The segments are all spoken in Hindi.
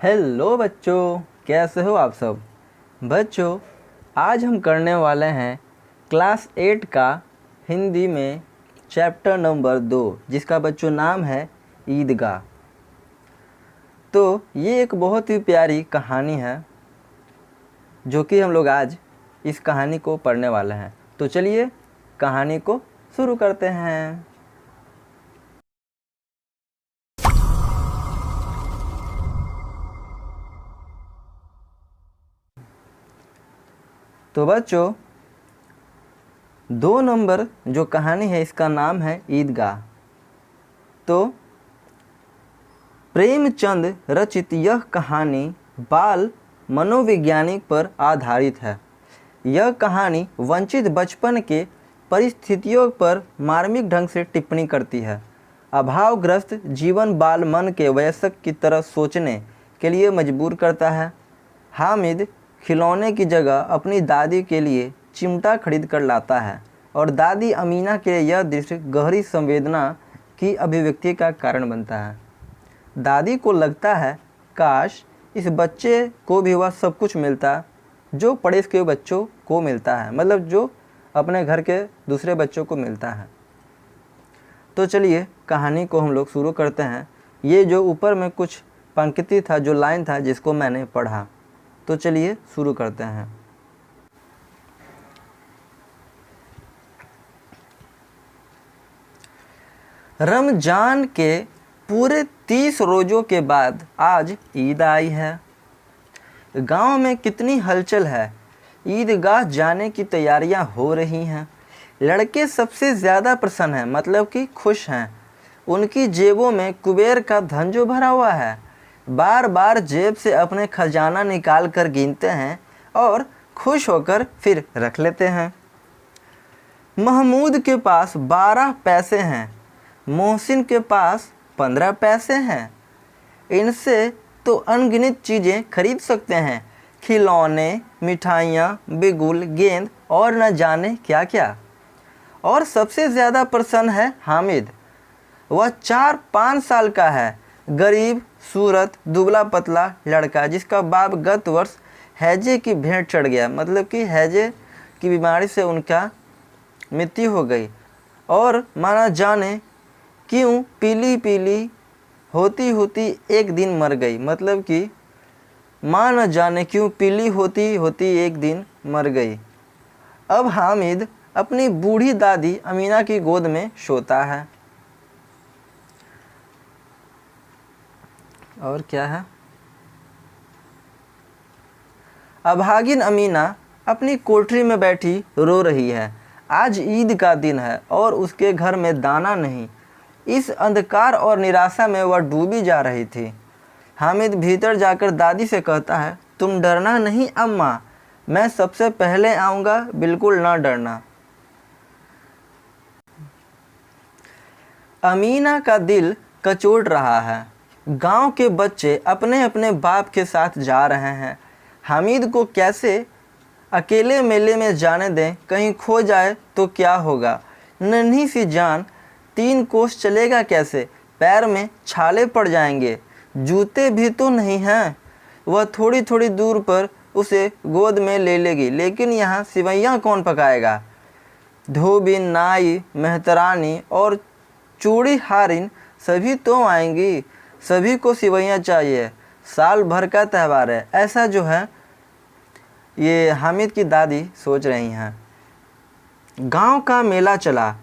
हेलो बच्चों, कैसे हो आप सब। बच्चों, आज हम करने वाले हैं क्लास 8 का हिंदी में चैप्टर नंबर 2, जिसका बच्चों नाम है ईदगाह। तो ये एक बहुत ही प्यारी कहानी है जो कि हम लोग आज इस कहानी को पढ़ने वाले हैं। तो चलिए कहानी को शुरू करते हैं। तो बच्चों, 2 नंबर जो कहानी है इसका नाम है ईदगाह। तो प्रेमचंद रचित यह कहानी बाल मनोवैज्ञानिक पर आधारित है। यह कहानी वंचित बचपन के परिस्थितियों पर मार्मिक ढंग से टिप्पणी करती है। अभावग्रस्त जीवन बाल मन के वयस्क की तरह सोचने के लिए मजबूर करता है। हामिद खिलौने की जगह अपनी दादी के लिए चिमटा खरीद कर लाता है और दादी अमीना के लिए यह दृश्य गहरी संवेदना की अभिव्यक्ति का कारण बनता है। दादी को लगता है काश इस बच्चे को भी वह सब कुछ मिलता जो पड़ोस के बच्चों को मिलता है, मतलब जो अपने घर के दूसरे बच्चों को मिलता है। तो चलिए कहानी को हम लोग शुरू करते हैं। ये जो ऊपर में कुछ पंक्ति था, जो लाइन था जिसको मैंने पढ़ा, तो चलिए शुरू करते हैं। रमजान के पूरे 30 रोज़ों के बाद आज ईद आई है। गांव में कितनी हलचल है। ईदगाह जाने की तैयारियां हो रही हैं। लड़के सबसे ज़्यादा प्रसन्न हैं, मतलब कि खुश हैं। उनकी जेबों में कुबेर का धन जो भरा हुआ है, बार बार जेब से अपने खजाना निकाल कर गिनते हैं और खुश होकर फिर रख लेते हैं। महमूद के पास 12 पैसे हैं, मोहसिन के पास 15 पैसे हैं। इनसे तो अनगिनत चीज़ें खरीद सकते हैं, खिलौने, मिठाइयाँ, बिगुल, गेंद और न जाने क्या क्या। और सबसे ज़्यादा प्रसन्न है हामिद। वह 4-5 साल का है, गरीब सूरत, दुबला पतला लड़का जिसका बाप गत वर्ष हैजे की भेंट चढ़ गया, मतलब कि हैजे की बीमारी से उनका मृत्यु हो गई और माना जाने क्यों पीली पीली होती होती एक दिन मर गई, मतलब कि माँ न जाने क्यों पीली होती होती एक दिन मर गई। अब हामिद अपनी बूढ़ी दादी अमीना की गोद में सोता है। और क्या है, अभागिन अमीना अपनी कोठरी में बैठी रो रही है। आज ईद का दिन है और उसके घर में दाना नहीं। इस अंधकार और निराशा में वह डूबी जा रही थी। हामिद भीतर जाकर दादी से कहता है, तुम डरना नहीं अम्मा, मैं सबसे पहले आऊँगा, बिल्कुल ना डरना। अमीना का दिल कचोट रहा है। गांव के बच्चे अपने अपने बाप के साथ जा रहे हैं। हामिद को कैसे अकेले मेले में जाने दें, कहीं खो जाए तो क्या होगा। नन्ही सी जान 3 कोस चलेगा कैसे, पैर में छाले पड़ जाएंगे, जूते भी तो नहीं हैं। वह थोड़ी थोड़ी दूर पर उसे गोद में ले लेगी, लेकिन यहाँ सिवैयाँ कौन पकाएगा। धोबिन, नाई, मेहतरानी और चूड़ी हारिन सभी तो आएंगी। सभी को सिवैयाँ चाहिए, साल भर का त्यौहार है, ऐसा जो है ये हामिद की दादी सोच रही हैं। गांव का मेला चला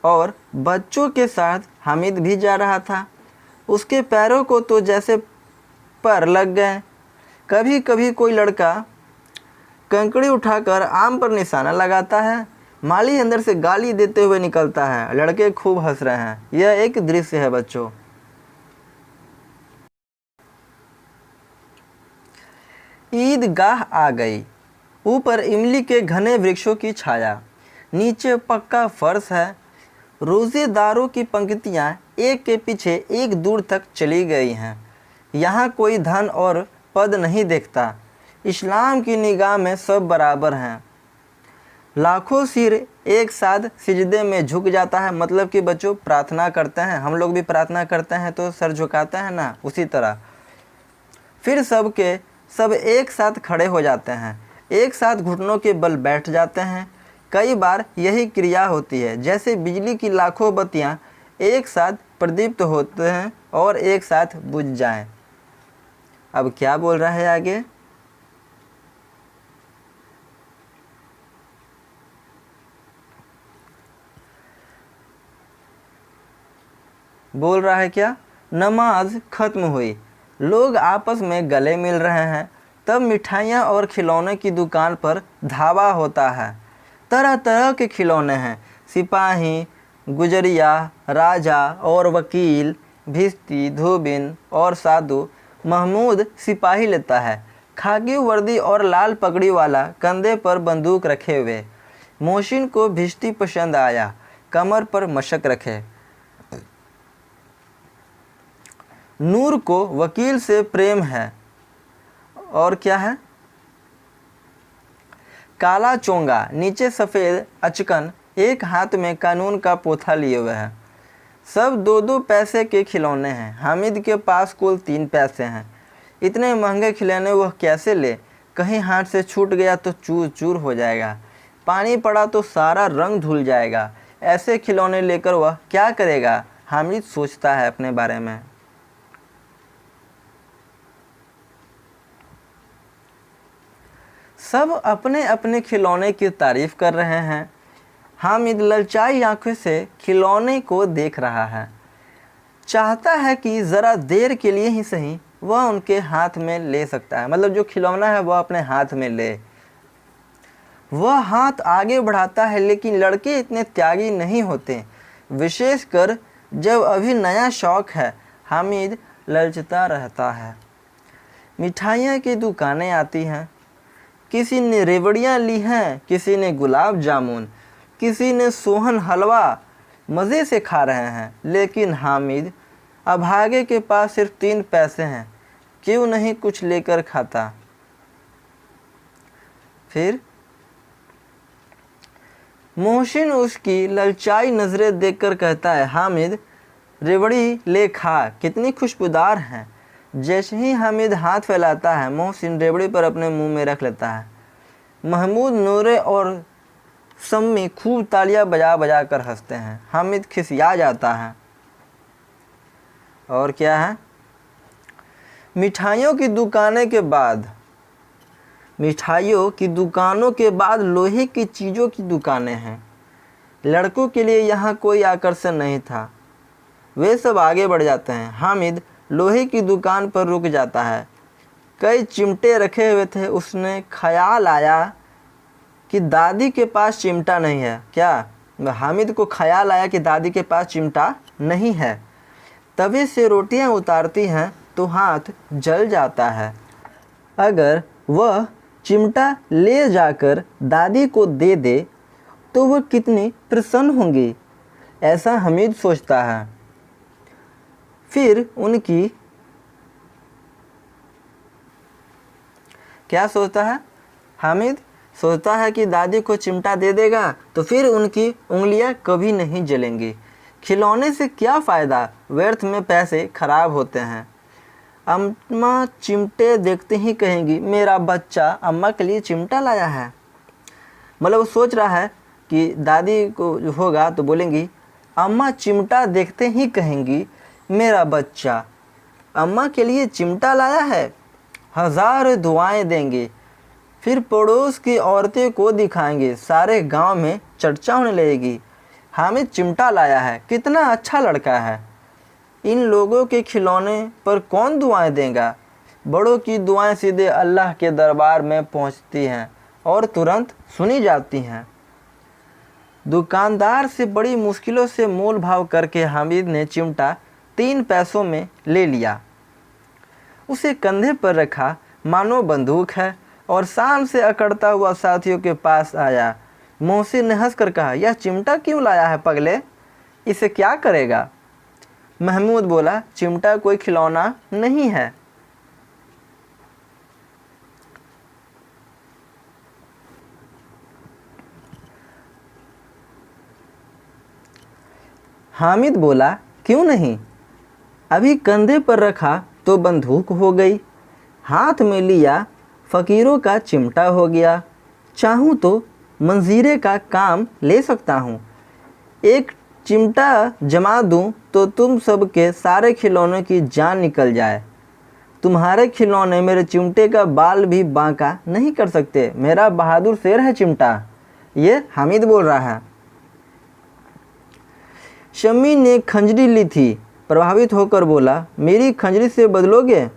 और बच्चों के साथ हामिद भी जा रहा था। उसके पैरों को तो जैसे पर लग गए। कभी कभी कोई लड़का कंकड़ी उठाकर आम पर निशाना लगाता है। माली अंदर से गाली देते हुए निकलता है। लड़के खूब हंस रहे हैं। यह एक दृश्य है बच्चों। ईदगाह आ गई। ऊपर इमली के घने वृक्षों की छाया, नीचे पक्का फर्श है। रोजेदारों की पंक्तियां एक के पीछे एक दूर तक चली गई हैं। यहाँ कोई धन और पद नहीं देखता। इस्लाम की निगाह में सब बराबर हैं। लाखों सिर एक साथ सिजदे में झुक जाता है, मतलब कि बच्चों प्रार्थना करते हैं। हम लोग भी प्रार्थना करते हैं तो सर झुकाते हैं ना, उसी तरह फिर सब एक साथ खड़े हो जाते हैं, एक साथ घुटनों के बल बैठ जाते हैं। कई बार यही क्रिया होती है जैसे बिजली की लाखों बत्तियां एक साथ प्रदीप्त होते हैं और एक साथ बुझ जाएं। अब क्या बोल रहा है आगे? बोल रहा है क्या? नमाज खत्म हुई, लोग आपस में गले मिल रहे हैं, तब मिठाइयाँ और खिलौने की दुकान पर धावा होता है। तरह तरह के खिलौने हैं, सिपाही, गुजरिया, राजा और वकील, भिश्ती, धोबिन और साधु। महमूद सिपाही लेता है, खाकी वर्दी और लाल पगड़ी वाला, कंधे पर बंदूक रखे हुए। मोहसिन को भिश्ती पसंद आया, कमर पर मशक रखे। नूर को वकील से प्रेम है। और क्या है? काला चोंगा, नीचे सफ़ेद अचकन, एक हाथ में कानून का पोथा लिए हुए है। सब 2-2 पैसे के खिलौने हैं। हामिद के पास कुल 3 पैसे हैं। इतने महंगे खिलौने वह कैसे ले? कहीं हाथ से छूट गया तो चूर चूर हो जाएगा, पानी पड़ा तो सारा रंग धुल जाएगा। ऐसे खिलौने लेकर वह क्या करेगा? हामिद सोचता है अपने बारे में। सब अपने अपने खिलौने की तारीफ कर रहे हैं। हामिद ललचाई आंखों से खिलौने को देख रहा है, चाहता है कि ज़रा देर के लिए ही सही वह उनके हाथ में ले सकता है, मतलब जो खिलौना है वह अपने हाथ में ले। वह हाथ आगे बढ़ाता है, लेकिन लड़के इतने त्यागी नहीं होते, विशेषकर जब अभी नया शौक है। हामिद ललचता रहता है। मिठाइयाँ की दुकानें आती हैं, किसी ने रेवड़ियाँ ली हैं, किसी ने गुलाब जामुन, किसी ने सोहन हलवा मज़े से खा रहे हैं। लेकिन हामिद अभागे के पास सिर्फ 3 पैसे हैं, क्यों नहीं कुछ लेकर खाता? फिर मोहसिन उसकी ललचाई नज़रें देखकर कहता है, हामिद रेवड़ी ले खा, कितनी खुशबूदार हैं। जैसे ही हामिद हाथ फैलाता है, मोहसिन रेवड़ी पर अपने मुंह में रख लेता है। महमूद, नूरे और सम्मी खूब तालियां बजा बजा कर हंसते हैं। हामिद खिसिया जाता है। और क्या है? मिठाइयों की दुकानों के बाद लोहे की चीज़ों की दुकानें हैं। लड़कों के लिए यहाँ कोई आकर्षण नहीं था, वे सब आगे बढ़ जाते हैं। हामिद लोहे की दुकान पर रुक जाता है। कई चिमटे रखे हुए थे। उसने ख्याल आया कि दादी के पास चिमटा नहीं है। क्या? हामिद को ख्याल आया कि दादी के पास चिमटा नहीं है। तवे से रोटियां उतारती हैं तो हाथ जल जाता है। अगर वह चिमटा ले जाकर दादी को दे दे तो वह कितनी प्रसन्न होंगी, ऐसा हामिद सोचता है। फिर उनकी क्या सोचता है? हामिद सोचता है कि दादी को चिमटा दे देगा तो फिर उनकी उंगलियां कभी नहीं जलेंगी। खिलौने से क्या फ़ायदा, व्यर्थ में पैसे खराब होते हैं। अम्मा चिमटे देखते ही कहेंगी, मेरा बच्चा अम्मा के लिए चिमटा लाया है। मतलब वो सोच रहा है कि दादी को जो होगा तो बोलेंगी, अम्मा चिमटा देखते ही कहेंगी, मेरा बच्चा अम्मा के लिए चिमटा लाया है। हज़ार दुआएं देंगे। फिर पड़ोस की औरतें को दिखाएंगे, सारे गांव में चर्चा होने लगेगी, हामिद चिमटा लाया है, कितना अच्छा लड़का है। इन लोगों के खिलौने पर कौन दुआएं देगा? बड़ों की दुआएं सीधे अल्लाह के दरबार में पहुंचती हैं और तुरंत सुनी जाती हैं। दुकानदार से बड़ी मुश्किलों से मोल भाव करके हामिद ने चिमटा 3 पैसों में ले लिया। उसे कंधे पर रखा मानो बंदूक है और शान से अकड़ता हुआ साथियों के पास आया। मोहसिन ने हंसकर कहा, यह चिमटा क्यों लाया है पगले, इसे क्या करेगा? महमूद बोला, चिमटा कोई खिलौना नहीं है। हामिद बोला, क्यों नहीं? अभी कंधे पर रखा तो बंदूक हो गई। हाथ में लिया फ़कीरों का चिमटा हो गया। चाहूँ तो मंजीरे का काम ले सकता हूँ। एक चिमटा जमा दूँ तो तुम सब के सारे खिलौनों की जान निकल जाए। तुम्हारे खिलौने मेरे चिमटे का बाल भी बांका नहीं कर सकते। मेरा बहादुर शेर है चिमटा। ये हामिद बोल रहा है। शम्मी ने खंजरी ली थी। प्रभावित होकर बोला, मेरी खंजरी से बदलोगे?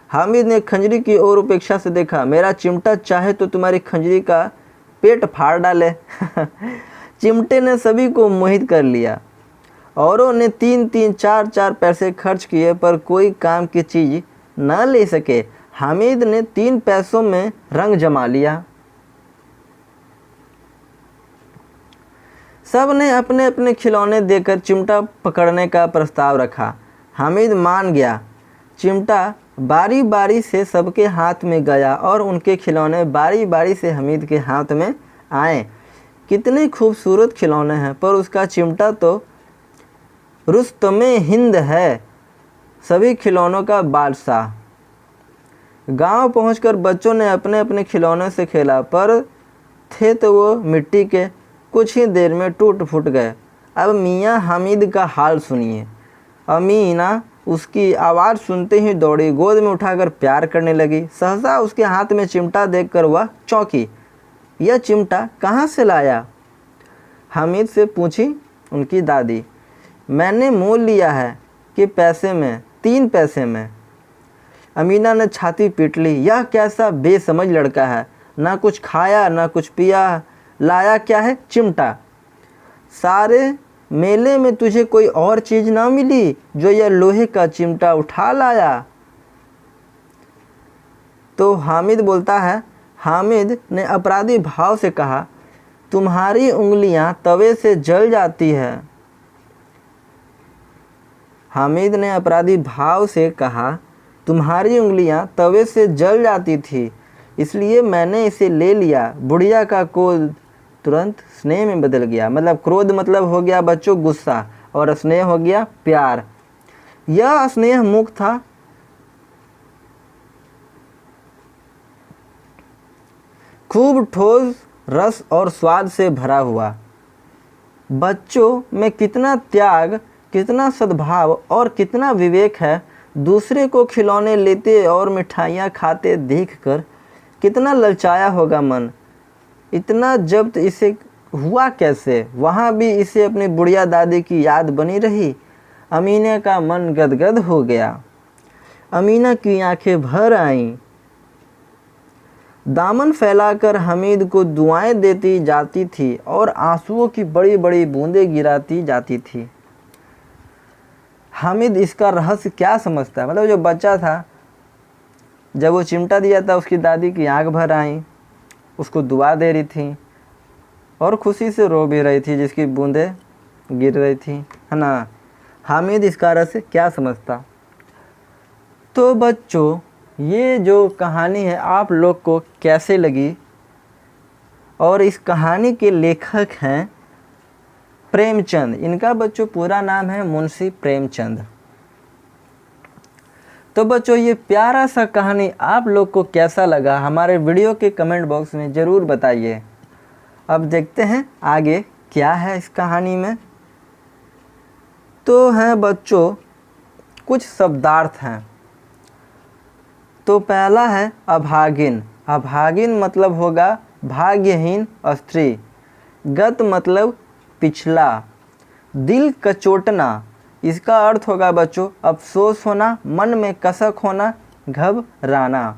हामिद ने खंजरी की ओर उपेक्षा से देखा। मेरा चिमटा चाहे तो तुम्हारी खंजरी का पेट फाड़ डाले। चिमटे ने सभी को मोहित कर लिया। औरों ने 3-3, 4-4 पैसे खर्च किए पर कोई काम की चीज़ न ले सके। हामिद ने 3 पैसों में रंग जमा लिया। सब ने अपने अपने खिलौने देकर चिमटा पकड़ने का प्रस्ताव रखा। हामिद मान गया। चिमटा बारी बारी से सबके हाथ में गया और उनके खिलौने बारी बारी से हामिद के हाथ में आए। कितने खूबसूरत खिलौने हैं, पर उसका चिमटा तो रुस्तमे हिंद है, सभी खिलौनों का बादशाह। गांव पहुंचकर बच्चों ने अपने अपने खिलौनों से खेला, पर थे तो वो मिट्टी के। कुछ ही देर में टूट फूट गए। अब मियाँ हामिद का हाल सुनिए। अमीना उसकी आवाज़ सुनते ही दौड़ी, गोद में उठाकर प्यार करने लगी। सहसा उसके हाथ में चिमटा देखकर वह चौंकी। यह चिमटा कहाँ से लाया? हामिद से पूछी उनकी दादी। मैंने मोल लिया है कि पैसे में, 3 पैसे में। अमीना ने छाती पीट ली। यह कैसा बेसमझ लड़का है, ना कुछ खाया ना कुछ पिया, लाया क्या है? चिमटा। सारे मेले में तुझे कोई और चीज़ ना मिली जो यह लोहे का चिमटा उठा लाया? तो हामिद बोलता है। हामिद ने अपराधी भाव से कहा, तुम्हारी उंगलियां तवे से जल जाती है। हामिद ने अपराधी भाव से कहा, तुम्हारी उंगलियां तवे से जल जाती थी, इसलिए मैंने इसे ले लिया। बुढ़िया का क्रोध तुरंत स्नेह में बदल गया। मतलब क्रोध मतलब हो गया बच्चों गुस्सा, और स्नेह हो गया प्यार। यह स्नेह मुख था। खूब ठोस रस और स्वाद से भरा हुआ। बच्चों में कितना त्याग, कितना सद्भाव और कितना विवेक है। दूसरे को खिलौने लेते और मिठाइयाँ खाते देखकर कितना ललचाया होगा मन। इतना जब्त इसे हुआ कैसे? वहाँ भी इसे अपनी बुढ़िया दादी की याद बनी रही। अमीना का मन गदगद हो गया। अमीना की आंखें भर आईं। दामन फैलाकर हामिद को दुआएं देती जाती थी और आंसुओं की बड़ी बड़ी बूंदें गिराती जाती थी। हामिद इसका रहस्य क्या समझता है? मतलब जो बच्चा था, जब वो चिमटा दिया था उसकी दादी की आंख भर आई, उसको दुआ दे रही थी और खुशी से रो भी रही थी, जिसकी बूंदें गिर रही थी, है ना। हामिद इसका रहस्य क्या समझता? तो बच्चों, ये जो कहानी है आप लोग को कैसे लगी? और इस कहानी के लेखक हैं प्रेमचंद। इनका बच्चों पूरा नाम है मुंशी प्रेमचंद। तो बच्चों, ये प्यारा सा कहानी आप लोग को कैसा लगा हमारे वीडियो के कमेंट बॉक्स में ज़रूर बताइए। अब देखते हैं आगे क्या है इस कहानी में। तो हैं बच्चों कुछ शब्दार्थ हैं। तो पहला है अभागिन। अभागिन मतलब होगा भाग्यहीन स्त्री। गत मतलब पिछला। दिल कचोटना, इसका अर्थ होगा बच्चों अफसोस होना, मन में कसक होना, घबराना।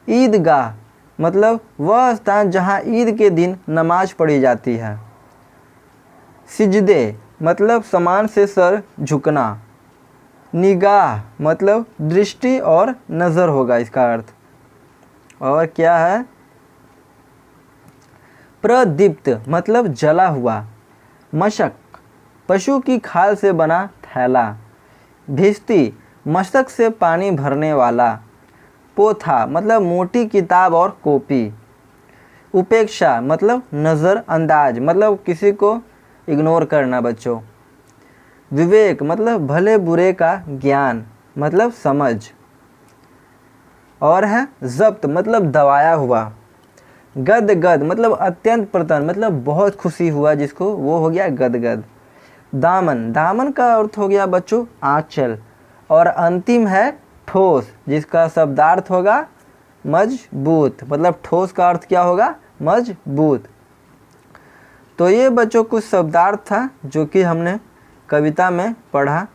ईदगाह मतलब वह स्थान जहाँ ईद के दिन नमाज पढ़ी जाती है। सिजदे मतलब समान से सर झुकना। निगाह मतलब दृष्टि और नज़र होगा इसका अर्थ। और क्या है? प्रदीप्त मतलब जला हुआ। मशक पशु की खाल से बना थैला। भिश्ती मशक से पानी भरने वाला। पोथा मतलब मोटी किताब और कॉपी। उपेक्षा मतलब नज़रअंदाज, मतलब किसी को इग्नोर करना बच्चों। विवेक मतलब भले बुरे का ज्ञान, मतलब समझ। और है ज़ब्त मतलब दबाया हुआ। गद गद मतलब अत्यंत प्रसन्न मतलब बहुत खुशी हुआ जिसको, वो हो गया गद गद। दामन, दामन का अर्थ हो गया बच्चों आंचल। और अंतिम है ठोस, जिसका शब्दार्थ होगा मजबूत, मतलब ठोस का अर्थ क्या होगा, मजबूत। तो ये बच्चों कुछ शब्दार्थ था जो कि हमने कविता में पढ़ा।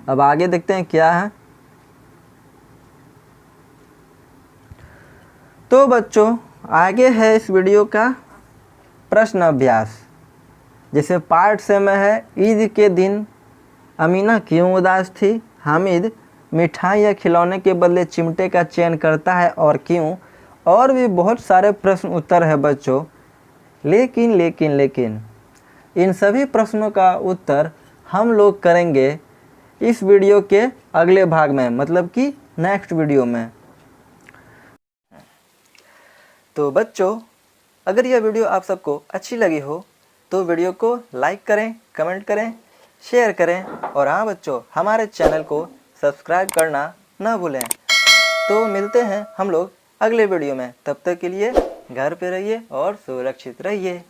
अब आगे देखते हैं क्या है। तो बच्चों आगे है इस वीडियो का प्रश्न अभ्यास। जैसे पार्ट से में है, ईद के दिन अमीना क्यों उदास थी? हामिद मिठाई या खिलौने के बदले चिमटे का चयन करता है और क्यों? और भी बहुत सारे प्रश्न उत्तर है बच्चों। लेकिन लेकिन लेकिन इन सभी प्रश्नों का उत्तर हम लोग करेंगे इस वीडियो के अगले भाग में, मतलब कि नेक्स्ट वीडियो में। तो बच्चों अगर यह वीडियो आप सबको अच्छी लगी हो तो वीडियो को लाइक करें, कमेंट करें, शेयर करें और हाँ बच्चों हमारे चैनल को सब्सक्राइब करना न भूलें। तो मिलते हैं हम लोग अगले वीडियो में, तब तक के लिए घर पे रहिए और सुरक्षित रहिए।